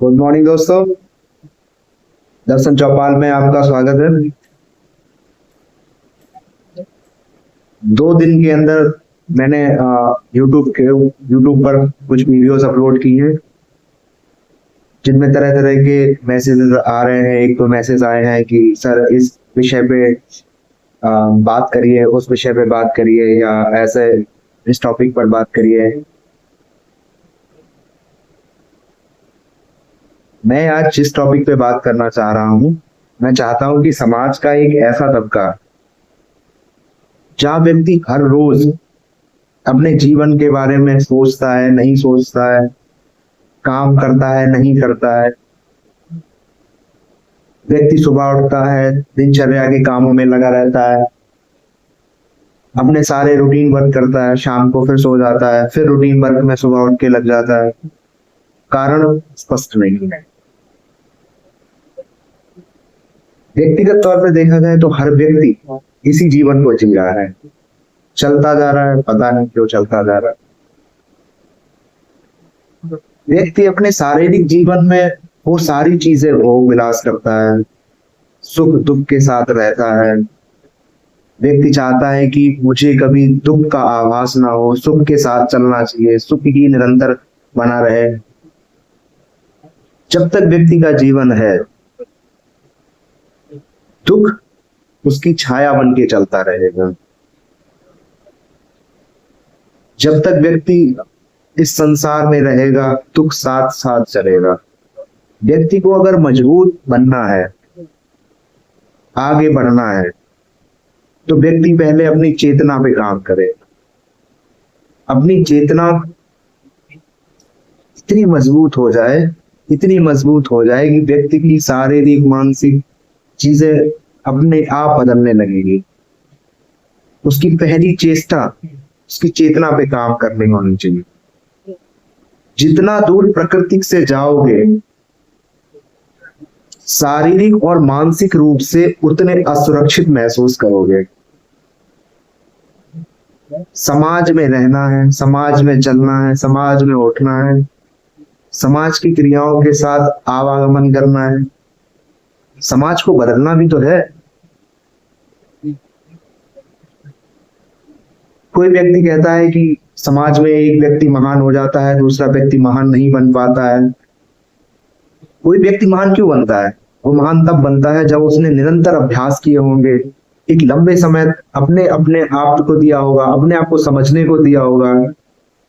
Good morning दोस्तों। दर्शन चौपाल में आपका स्वागत है। 2 दिन के अंदर मैंने यूट्यूब पर कुछ वीडियोस अपलोड की है, जिनमें तरह तरह के मैसेजेस आ रहे हैं। एक तो मैसेज आए हैं कि सर इस विषय पे बात करिए, उस विषय पे बात करिए, या ऐसे इस टॉपिक पर बात करिए। मैं आज जिस टॉपिक पे बात करना चाह रहा हूँ, मैं चाहता हूँ कि समाज का एक ऐसा तबका जहाँ व्यक्ति हर रोज अपने जीवन के बारे में सोचता है, नहीं सोचता है, काम करता है, नहीं करता है। व्यक्ति सुबह उठता है, दिनचर्या के कामों में लगा रहता है, अपने सारे रूटीन वर्क करता है, शाम को फिर सो जाता है, फिर रूटीन वर्क में सुबह उठ के लग जाता है। कारण स्पष्ट नहीं है। व्यक्तिगत तौर पे देखा जाए तो हर व्यक्ति इसी जीवन को जी रहा है, चलता जा रहा है, पता नहीं क्यों चलता जा रहा है। व्यक्ति अपने शारीरिक जीवन में वो सारी चीजें भोग विलास करता है, सुख दुख के साथ रहता है। व्यक्ति चाहता है कि मुझे कभी दुख का आभास ना हो, सुख के साथ चलना चाहिए, सुख ही निरंतर बना रहे। जब तक व्यक्ति का जीवन है, दुख उसकी छाया बन के चलता रहेगा। जब तक व्यक्ति इस संसार में रहेगा, दुख साथ साथ चलेगा। व्यक्ति को अगर मजबूत बनना है, आगे बढ़ना है, तो व्यक्ति पहले अपनी चेतना पे काम करे। अपनी चेतना इतनी मजबूत हो जाए, इतनी मजबूत हो जाए कि व्यक्ति की शारीरिक मानसिक चीजें अपने आप बदलने लगेगी। उसकी पहली चेष्टा उसकी चेतना पे काम करने होनी चाहिए। जितना दूर प्रकृति से जाओगे, शारीरिक और मानसिक रूप से उतने असुरक्षित महसूस करोगे। समाज में रहना है, समाज में चलना है, समाज में उठना है, समाज की क्रियाओं के साथ आवागमन करना है। समाज को बदलना भी तो है। कोई व्यक्ति कहता है कि समाज में एक व्यक्ति महान हो जाता है, दूसरा व्यक्ति महान नहीं बन पाता है। कोई व्यक्ति महान क्यों बनता है? वो महान तब बनता है जब उसने निरंतर अभ्यास किए होंगे, एक लंबे समय अपने अपने आप को दिया होगा, अपने आप को समझने को दिया होगा,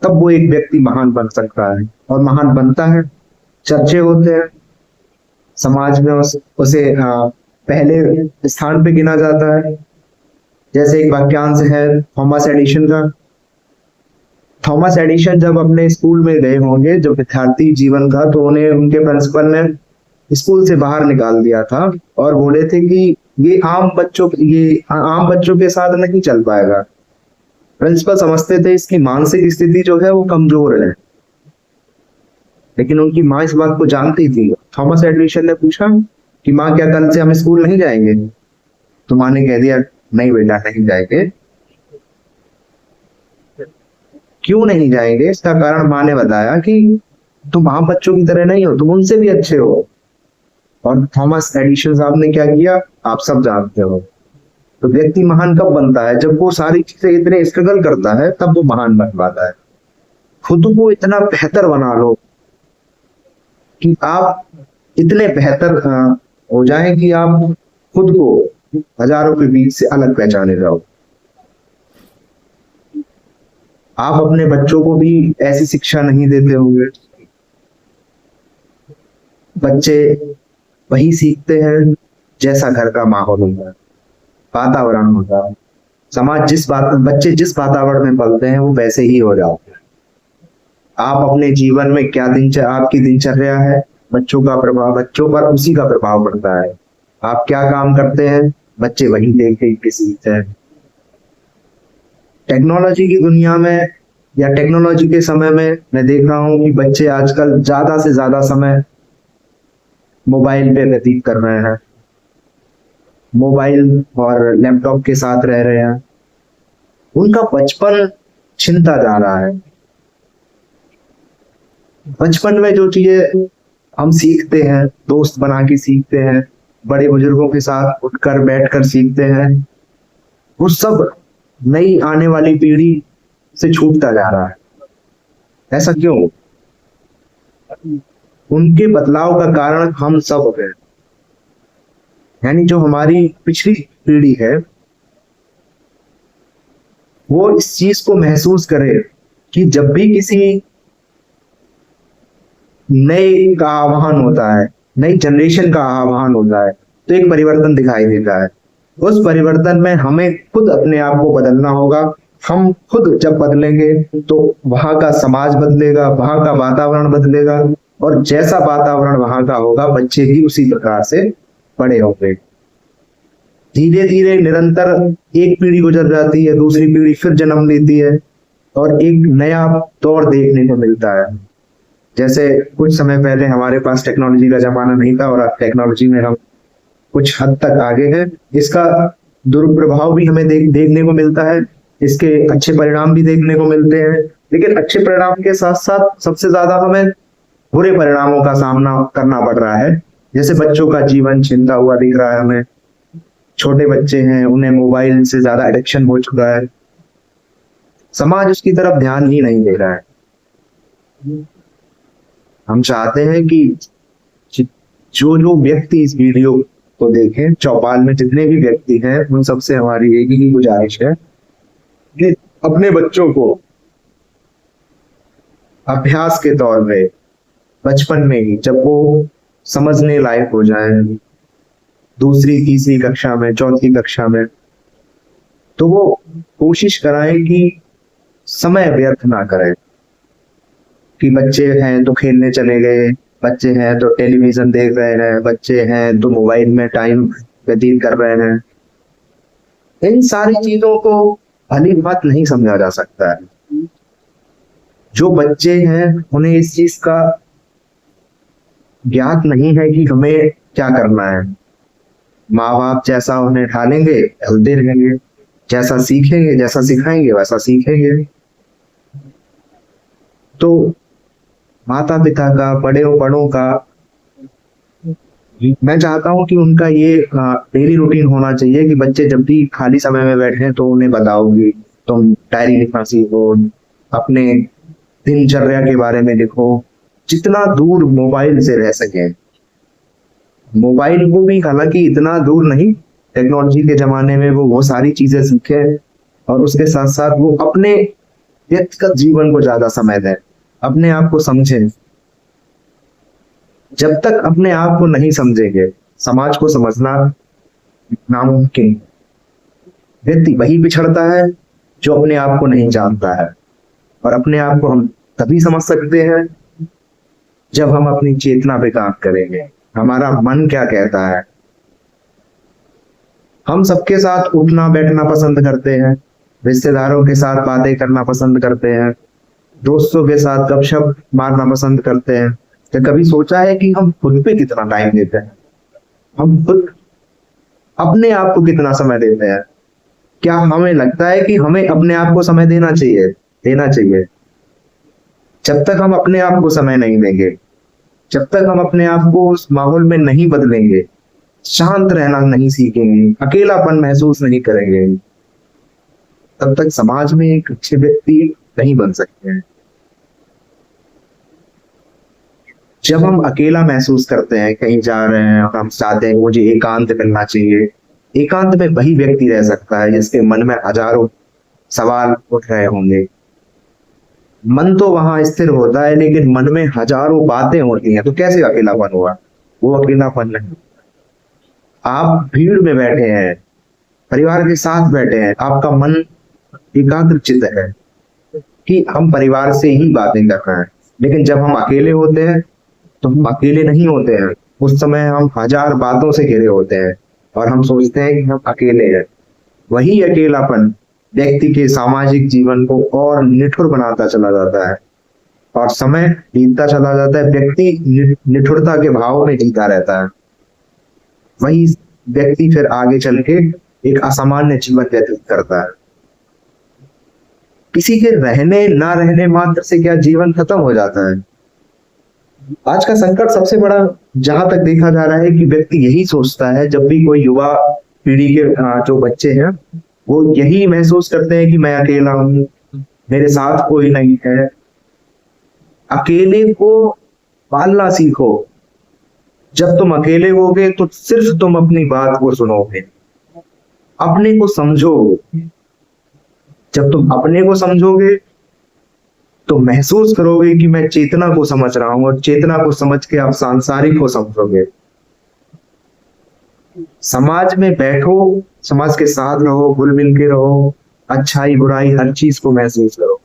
तब वो एक व्यक्ति महान बन सकता है। और महान बनता है, चर्चे होते हैं, समाज में उसे पहले स्थान पे गिना जाता है। जैसे एक वाक्यांश है थॉमस एडिशन का। थॉमस एडिशन जब अपने स्कूल में गए होंगे, जब विद्यार्थी जीवन था, तो उन्हें उनके प्रिंसिपल ने स्कूल से बाहर निकाल दिया था और बोले थे कि ये आम बच्चों के साथ नहीं चल पाएगा। प्रिंसिपल समझते थे इसकी मानसिक स्थिति जो है वो कमजोर है, लेकिन उनकी माँ इस बात को जानती थी। थॉमस एडिसन ने पूछा कि माँ, क्या कल से हम स्कूल नहीं जाएंगे? तो माँ ने कह दिया, नहीं बेटा, नहीं जाएंगे। क्यों नहीं जाएंगे? इसका कारण माँ ने बताया कि तुम आम बच्चों की तरह नहीं हो, तुम उनसे भी अच्छे हो। और थॉमस एडिसन साहब ने क्या किया, आप सब जानते हो। तो व्यक्ति महान कब बनता है? जब वो सारी चीजें इतने स्ट्रगल करता है, तब वो महान बन पाता है। खुद को इतना बेहतर बना लो कि आप इतने बेहतर हो जाएं कि आप खुद को हजारों के बीच से अलग पहचाने जाओ। आप अपने बच्चों को भी ऐसी शिक्षा नहीं देते होंगे। बच्चे वही सीखते हैं जैसा घर का माहौल होता है, वातावरण होता है। बच्चे जिस वातावरण में पलते हैं, वो वैसे ही हो जाते हैं। आप अपने जीवन में आपकी दिनचर्या है, बच्चों पर उसी का प्रभाव पड़ता है। आप क्या काम करते हैं, बच्चे वही देख देख के सीखते हैं। टेक्नोलॉजी की दुनिया में या टेक्नोलॉजी के समय में मैं देख रहा हूँ कि बच्चे आजकल ज्यादा से ज्यादा समय मोबाइल पे व्यतीत कर रहे हैं, मोबाइल और लैपटॉप के साथ रह रहे हैं। उनका बचपन छिनता जा रहा है। बचपन में जो चीजें हम सीखते हैं, दोस्त बना के सीखते हैं, बड़े बुजुर्गों के साथ उठकर बैठकर सीखते हैं। वो सब नई आने वाली पीढ़ी से छूटता जा रहा है। ऐसा क्यों? उनके बदलाव का कारण हम सब हैं। यानी जो हमारी पिछली पीढ़ी है वो इस चीज को महसूस करे कि जब भी किसी नए का आह्वान होता है, नई जनरेशन का आह्वान होता है, तो एक परिवर्तन दिखाई देता है। उस परिवर्तन में हमें खुद अपने आप को बदलना होगा। हम खुद जब बदलेंगे तो वहां का समाज बदलेगा, वहां का वातावरण बदलेगा, और जैसा वातावरण वहां का होगा बच्चे भी उसी प्रकार से बड़े होंगे। धीरे धीरे निरंतर एक पीढ़ी गुजर जाती है, दूसरी पीढ़ी फिर जन्म लेती है और एक नया दौर देखने को मिलता है। जैसे कुछ समय पहले हमारे पास टेक्नोलॉजी का जमाना नहीं था और अब टेक्नोलॉजी में हम कुछ हद तक आगे हैं। इसका दुष्प्रभाव भी हमें देखने को मिलता है, इसके अच्छे परिणाम भी देखने को मिलते हैं, लेकिन अच्छे परिणाम के साथ साथ सबसे ज्यादा हमें बुरे परिणामों का सामना करना पड़ रहा है। जैसे बच्चों का जीवन छिनता हुआ दिख रहा है हमें। छोटे बच्चे हैं, उन्हें मोबाइल से ज्यादा एडिक्शन हो चुका है। समाज उसकी तरफ ध्यान ही नहीं दे रहा है। हम चाहते हैं कि जो जो व्यक्ति इस वीडियो को देखें, चौपाल में जितने भी व्यक्ति हैं, उन सबसे हमारी एक ही गुजारिश है कि अपने बच्चों को अभ्यास के तौर पे बचपन में ही, जब वो समझने लायक हो जाए, दूसरी तीसरी कक्षा में, चौथी कक्षा में, तो वो कोशिश कराएं कि समय व्यर्थ ना करें। कि बच्चे हैं तो खेलने चले गए, बच्चे हैं तो टेलीविजन देख रहे हैं, बच्चे हैं तो मोबाइल में टाइम व्यतीत कर रहे हैं। इन सारी चीजों को भली बात नहीं समझा जा सकता है। जो बच्चे हैं उन्हें इस चीज का ज्ञात नहीं है कि हमें क्या करना है। माँ बाप जैसा उन्हें ढालेंगे ढलते रहेंगे, जैसा सीखेंगे, जैसा सिखाएंगे वैसा सीखेंगे। तो माता पिता का, बड़ों का, मैं चाहता हूं कि उनका ये डेली रूटीन होना चाहिए कि बच्चे जब भी खाली समय में बैठे तो उन्हें बताओगे, तुम डायरी लिखना सीखो, अपने दिनचर्या के बारे में लिखो, जितना दूर मोबाइल से रह सके। मोबाइल को भी हालांकि इतना दूर नहीं, टेक्नोलॉजी के जमाने में वो सारी चीजें सीखे और उसके साथ साथ वो अपने व्यक्तिगत जीवन को ज्यादा समय दें, अपने आप को समझें। जब तक अपने आप को नहीं समझेंगे, समाज को समझना नामुमकिन। व्यक्ति वही पिछड़ता है जो अपने आप को नहीं जानता है, और अपने आप को हम तभी समझ सकते हैं जब हम अपनी चेतना पे काम करेंगे। हमारा मन क्या कहता है। हम सबके साथ उठना बैठना पसंद करते हैं, रिश्तेदारों के साथ बातें करना पसंद करते हैं, दोस्तों के साथ गपशप मारना पसंद करते हैं। तो कभी सोचा है कि हम खुद पे कितना टाइम देते हैं? हम खुद अपने आप को कितना समय देते हैं? क्या हमें लगता है कि हमें अपने आप को समय देना चाहिए? जब तक हम अपने आप को समय नहीं देंगे, जब तक हम अपने आप को उस माहौल में नहीं बदलेंगे, शांत रहना नहीं सीखेंगे, अकेलापन महसूस नहीं करेंगे, तब तक समाज में एक अच्छे व्यक्ति नहीं बन सकते हैं। जब हम अकेला महसूस करते हैं, कहीं जा रहे हैं और हम चाहते हैं मुझे एकांत मिलना चाहिए, एकांत में वही व्यक्ति रह सकता है जिसके मन में हजारों सवाल उठ रहे होंगे। मन तो वहां स्थिर होता है लेकिन मन में हजारों बातें होती हैं, तो कैसे अकेलापन हुआ? वो अकेलापन नहीं। आप भीड़ में बैठे हैं, परिवार के साथ बैठे हैं, आपका मन एकाग्रचित है कि हम परिवार से ही बातें कर रहे हैं। लेकिन जब हम अकेले होते हैं तो हम अकेले नहीं होते हैं, उस समय हम हजार बातों से घिरे होते हैं और हम सोचते हैं कि हम अकेले हैं। वही अकेलापन व्यक्ति के सामाजिक जीवन को और निठुर बनाता चला जाता है और समय बीतता चला जाता है, व्यक्ति निठुरता के भाव में जीता रहता है। वही व्यक्ति फिर आगे चल के एक असामान्य जीवन व्यतीत करता है। किसी के रहने ना रहने मात्र से क्या जीवन खत्म हो जाता है? आज का संकट सबसे बड़ा जहां तक देखा जा रहा है कि व्यक्ति यही सोचता है, जब भी कोई युवा पीढ़ी के जो बच्चे हैं वो यही महसूस करते हैं कि मैं अकेला हूँ, मेरे साथ कोई नहीं है। अकेले को पालना सीखो। जब तुम अकेले होगे तो सिर्फ तुम अपनी बात को सुनोगे, अपने को समझोगे। जब तुम अपने को समझोगे तो महसूस करोगे कि मैं चेतना को समझ रहा हूं, और चेतना को समझ के आप सांसारिक को समझोगे। समाज में बैठो, समाज के साथ रहो, घुल मिल के रहो, अच्छाई बुराई हर चीज को महसूस करो।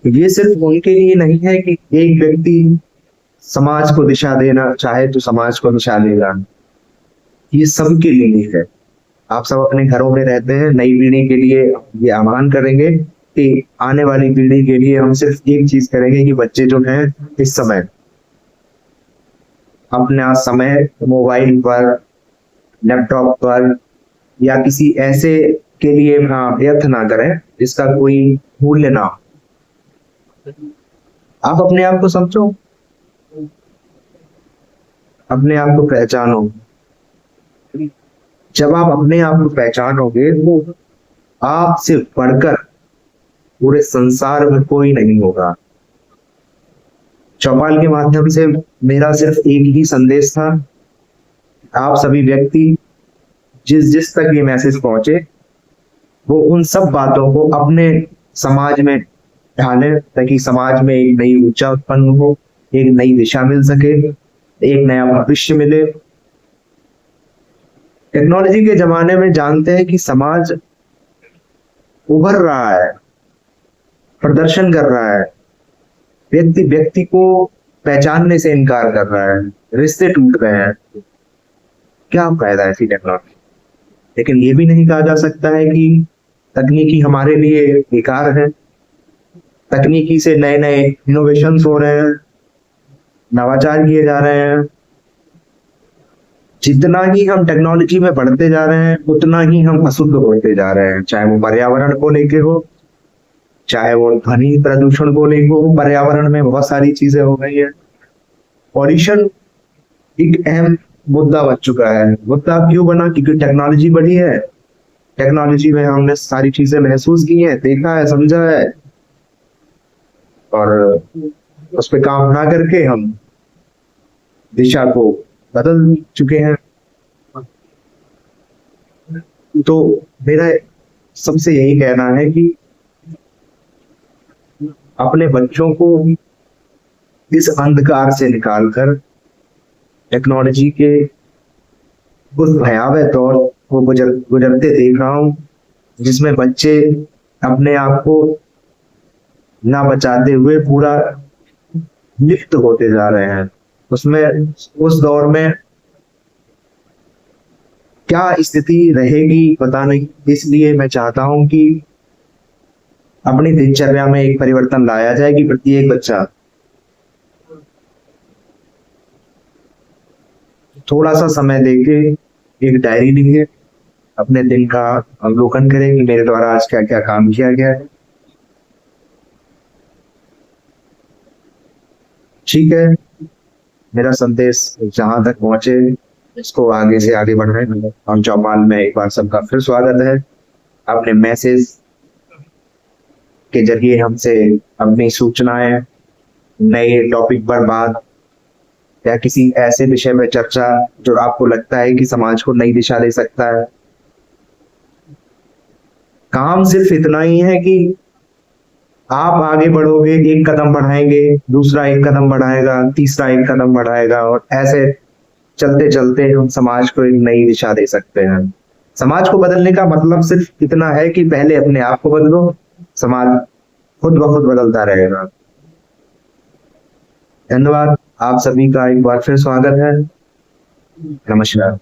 ये सिर्फ उनके लिए नहीं है कि एक व्यक्ति समाज को दिशा देना चाहे तो समाज को दिशा देगा, ये सबके लिए है। आप सब अपने घरों में रहते हैं, नई पीढ़ी के लिए ये आह्वान करेंगे कि आने वाली पीढ़ी के लिए हम सिर्फ एक चीज करेंगे कि बच्चे जो हैं इस समय अपना समय मोबाइल पर, लैपटॉप पर या किसी ऐसे के लिए व्यर्थ ना करें जिसका कोई मूल्य ना हो। आप अपने आप को समझो, अपने आप को पहचानो। जब आप अपने आप को पहचानोगे तो आपसे बढ़कर पूरे संसार में कोई नहीं होगा। चौपाल के माध्यम से मेरा सिर्फ एक ही संदेश था, आप सभी व्यक्ति जिस जिस तक ये मैसेज पहुंचे वो उन सब बातों को अपने समाज में ढालें, ताकि समाज में एक नई ऊर्जा उत्पन्न हो, एक नई दिशा मिल सके, एक नया भविष्य मिले। टेक्नोलॉजी के जमाने में जानते हैं कि समाज उभर रहा है, प्रदर्शन कर रहा है, व्यक्ति व्यक्ति को पहचानने से इनकार कर रहा है, रिश्ते टूट रहे हैं। क्या फायदा है ऐसी टेक्नोलॉजी? लेकिन ये भी नहीं कहा जा सकता है कि तकनीकी हमारे लिए बेकार है। तकनीकी से नए नए इनोवेशंस हो रहे हैं, नवाचार किए जा रहे हैं। जितना ही हम टेक्नोलॉजी में बढ़ते जा रहे हैं उतना ही हम अशुद्ध होते जा रहे हैं, चाहे वो पर्यावरण को लेके हो, चाहे वो ध्वनि प्रदूषण को लेके हो। पर्यावरण में बहुत सारी चीजें हो गई है। पॉल्यूशन एक अहम मुद्दा बन चुका है। मुद्दा क्यों बना? क्योंकि टेक्नोलॉजी बढ़ी है। टेक्नोलॉजी में हमने सारी चीजें महसूस की हैं, देखा है, समझा है, और उस पर काम ना करके हम दिशा को बदल चुके हैं। तो मेरा सबसे यही कहना है कि अपने बच्चों को इस अंधकार से निकालकर टेक्नोलॉजी के उस भयावह दौर को गुजरते देख रहा हूं जिसमें बच्चे अपने आप को ना बचाते हुए पूरा लिप्त होते जा रहे हैं। उसमें उस दौर में क्या स्थिति रहेगी पता नहीं। इसलिए मैं चाहता हूं कि अपनी दिनचर्या में एक परिवर्तन लाया जाए कि प्रत्येक बच्चा थोड़ा सा समय देके एक डायरी लिखे, अपने दिन का अवलोकन करें कि मेरे द्वारा आज क्या क्या काम किया गया है। ठीक है, मेरा संदेश जहां तक पहुंचे इसको आगे से आगे बढ़ाएं। हम चौपाल में एक बार सबका फिर स्वागत है। अपने मैसेज के जरिए हमसे अपनी सूचनाएं, नए टॉपिक पर बात या किसी ऐसे विषय में चर्चा जो आपको लगता है कि समाज को नई दिशा दे सकता है। काम सिर्फ इतना ही है कि आप आगे बढ़ोगे, एक कदम बढ़ाएंगे, दूसरा एक कदम बढ़ाएगा, तीसरा एक कदम बढ़ाएगा, और ऐसे चलते चलते हम समाज को एक नई दिशा दे सकते हैं। समाज को बदलने का मतलब सिर्फ इतना है कि पहले अपने आप को बदलो, समाज खुद ब खुद बदलता रहेगा। धन्यवाद। आप सभी का एक बार फिर स्वागत है। नमस्कार।